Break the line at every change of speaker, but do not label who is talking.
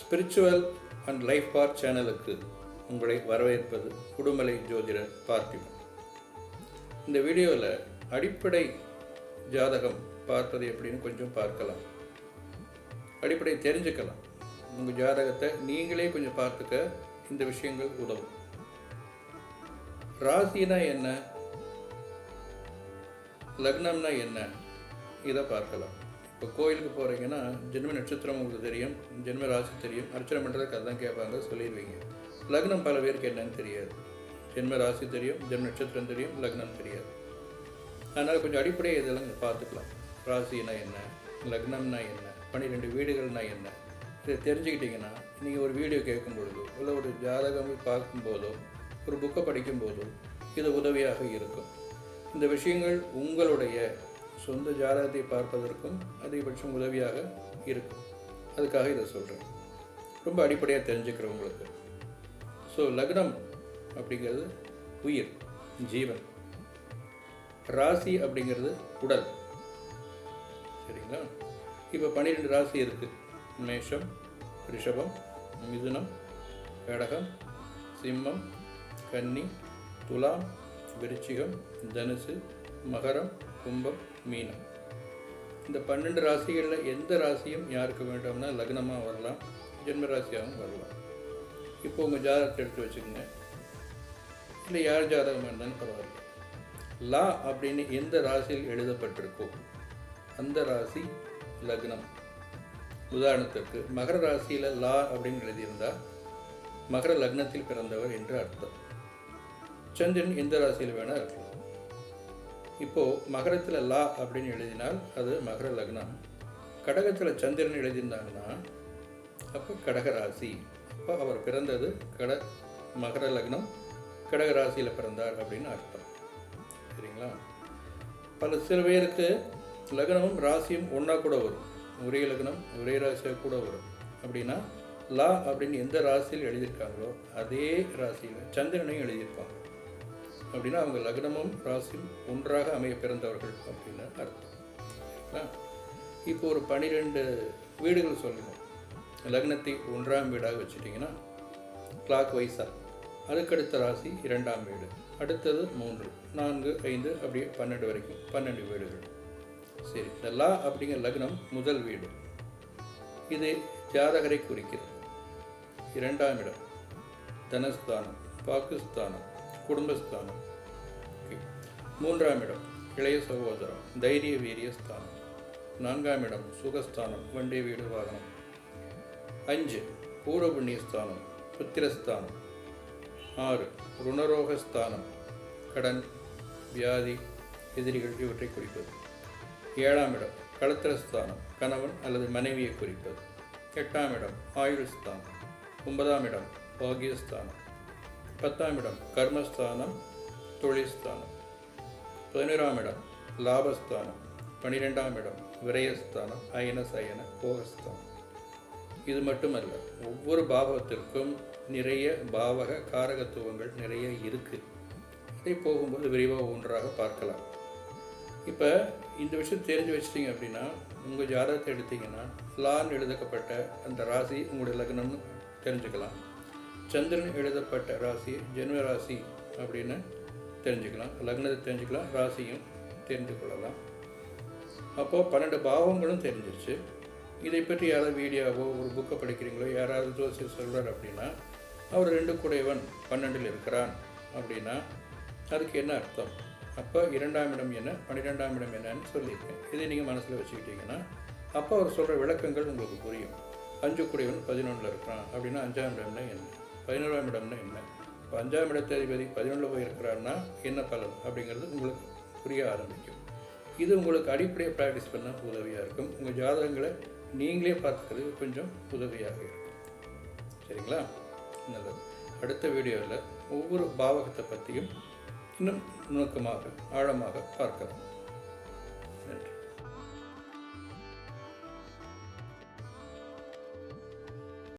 Spiritual and life part சேனலுக்கு உங்களை வரவேற்பது குடுமலை ஜோதிடர் பார்த்திபன். இந்த வீடியோவில் அடிப்படை ஜாதகம் பார்ப்பது எப்படின்னு கொஞ்சம் பார்க்கலாம். அடிப்படை தெரிஞ்சுக்கலாம். உங்கள் ஜாதகத்தை நீங்களே கொஞ்சம் பார்த்துக்க இந்த விஷயங்கள் உதவும். ராசினா என்ன, லக்னம்னா என்ன, இதை பார்க்கலாம். இப்போ கோயிலுக்கு போகிறீங்கன்னா ஜென்ம நட்சத்திரம் உங்களுக்கு தெரியும், ஜென்ம ராசி தெரியும், அர்ச்சனை பண்ணுறதுக்கு அதான் கேட்பாங்க, சொல்லிடுவீங்க. லக்னம் பல பேருக்கு என்னன்னு தெரியாது. ஜென்ம ராசி தெரியும், ஜென்ம நட்சத்திரம் தெரியும், லக்னம் தெரியாது. அதனால் கொஞ்சம் அடிப்படையை இதெல்லாம் பார்த்துக்கலாம். ராசினா என்ன, லக்னம்னா என்ன, 12 வீடுகள்னா என்ன, இதை தெரிஞ்சுக்கிட்டிங்கன்னா நீங்கள் ஒரு வீடியோ கேட்கும் பொழுதோ இல்லை ஒரு ஜாதகம் பார்க்கும்போதோ ஒரு புக்கை படிக்கும்போதோ இது உதவியாக இருக்கும். இந்த விஷயங்கள் உங்களுடைய சொந்த ஜாதகத்தை பார்ப்பதற்கும் அதிகபட்சம் உதவியாக இருக்கும். அதுக்காக இதை சொல்கிறேன். ரொம்ப அடிப்படையாக தெரிஞ்சுக்கிறவங்களுக்கு. ஸோ லக்னம் அப்படிங்கிறது உயிர், ஜீவன். ராசி அப்படிங்கிறது உடல். சரிங்களா? இப்போ 12 ராசி இருக்குது. மேஷம், ரிஷபம், மிதுனம், கடகம், சிம்மம், கன்னி, துலாம், விருச்சிகம், தனுசு, மகரம், கும்பம், மீனம். இந்த 12 ராசிகளில் எந்த ராசியும் யாருக்கு வேண்டாம்னா லக்னமாக வரலாம், ஜென்ம ராசியாகவும் வரலாம். இப்போ உங்கள் ஜாதகத்தை எடுத்து வச்சுக்கோங்க. இல்லை யார் ஜாதகம் வேண்டான்னு பரவாயில்ல. லா அப்படின்னு எந்த ராசியில் எழுதப்பட்டிருக்கோ அந்த ராசி லக்னம். உதாரணத்திற்கு மகர ராசியில் லா அப்படின்னு எழுதியிருந்தால் மகர லக்னத்தில் பிறந்தவர் என்று அர்த்தம். சந்திரன் எந்த ராசியில் வேணால் இருக்கலாம். இப்போது மகரத்தில் லா அப்படின்னு எழுதினால் அது மகர லக்னம். கடகத்தில் சந்திரன் எழுதியிருந்தாங்கன்னா அப்போ கடக ராசி. அப்போ அவர் பிறந்தது மகர லக்னம், கடக ராசியில் பிறந்தார் அப்படின்னு அர்த்தம். சரிங்களா? சில பேருக்கு லக்னமும் ராசியும் ஒன்றா கூட வரும். ஒரே லக்னம் ஒரே ராசியாக கூட வரும். அப்படின்னா லா அப்படின்னு எந்த ராசியில் எழுதியிருக்காங்களோ அதே ராசியில் சந்திரனையும் எழுதியிருப்பாங்க. அப்படின்னா அவங்க லக்னமும் ராசியும் ஒன்றாக அமைய பிறந்தவர்கள் அப்படின்னு அர்த்தம். இப்போ ஒரு 12 வீடுகள் சொல்லணும். லக்னத்தை 1ஆம் வீடாக வச்சுட்டிங்கன்னா கிளாக் வைஸாக அதுக்கடுத்த ராசி 2ஆம் வீடு, அடுத்தது 3, 4, 5 அப்படியே 12 வரைக்கும் 12 வீடுகள். சரி, இந்த லா அப்படிங்கிற லக்னம் முதல் வீடு. இது ஜாதகரை குறிக்கிறது. 2ஆம் இடம் தனஸ்தானம், பாகிஸ்தானம், குடும்பஸ்தானம். 3ஆம் இடம் இளைய சகோதரம், தைரிய வீரிய ஸ்தானம். 4ஆம் இடம் சுகஸ்தானம், வண்டி வீடு வாகனம். 5 பூர்வ புண்ணியஸ்தானம், புத்திரஸ்தானம். 6 ருணரோகஸ்தானம், கடன், வியாதி, எதிரிகள் இவற்றை குறிப்பது. 7ஆம் இடம் களத்திரஸ்தானம், கணவன் அல்லது மனைவியை குறிப்பது. 8ஆம் இடம் ஆயுள்ஸ்தானம். 9ஆம் இடம் பாகியஸ்தானம். 10ஆம் இடம் கர்மஸ்தானம், தொழில்ஸ்தானம். 11ஆம் இடம் லாபஸ்தானம். 12ஆம் இடம் விரயஸ்தானம், அயன சயன போகஸ்தானம். இது மட்டுமல்ல, ஒவ்வொரு பாவத்திற்கும் நிறைய பாவக காரகத்துவங்கள் நிறைய இருக்குது. இதை போகும்போது விரிவாக ஒன்றாக பார்க்கலாம். இப்போ இந்த விஷயம் தெரிஞ்சு வச்சிட்டிங்க அப்படின்னா உங்கள் ஜாதகத்தை எடுத்திங்கன்னா லான் எழுதப்பட்ட அந்த ராசி உங்களுடைய லக்னம்னு தெரிஞ்சுக்கலாம். சந்திரன் எழுதப்பட்ட ராசி ஜென்ம ராசி அப்படின்னு தெரிஞ்சுக்கலாம். லக்னத்தை தெரிஞ்சுக்கலாம், ராசியும் தெரிந்து கொள்ளலாம். அப்போது 12 பாவங்களும் தெரிஞ்சிருச்சு. இதை பற்றி யாராவது வீடியோவோ ஒரு புக்கை படிக்கிறீங்களோ, யாராவது ஜோசியர் சொல்கிறார் அப்படின்னா அவர் 2 கூடையவன் 12 இருக்கிறான் அப்படின்னா அதுக்கு என்ன அர்த்தம்? அப்போ 2ஆம் இடம் என்ன, 12ஆம் இடம் என்னன்னு சொல்லியிருக்கேன். இதை நீங்கள் மனசில் வச்சுக்கிட்டிங்கன்னா அப்போ அவர் சொல்கிற விளக்கங்கள் உங்களுக்கு புரியும். 5 கூடையவன் 11 இருக்கிறான் அப்படின்னா 5ஆம் இடம்னா என்ன, 11ஆம் இடம்னா என்ன, இப்போ 5ஆம் இடத்ததிபதி 11 போய் இருக்கிறான்னா என்ன பலன் அப்படிங்கிறது உங்களுக்கு புரிய ஆரம்பிக்கும். இது உங்களுக்கு அடிப்படையை ப்ராக்டிஸ் பண்ண உதவியாக இருக்கும். உங்கள் ஜாதகங்களை நீங்களே பார்த்துக்கிறது கொஞ்சம் உதவியாக இருக்கும். சரிங்களா? நல்லது. அடுத்த வீடியோவில் ஒவ்வொரு பாவகத்தை பற்றியும் இன்னும் நுணுக்கமாக ஆழமாக பார்க்கலாம்.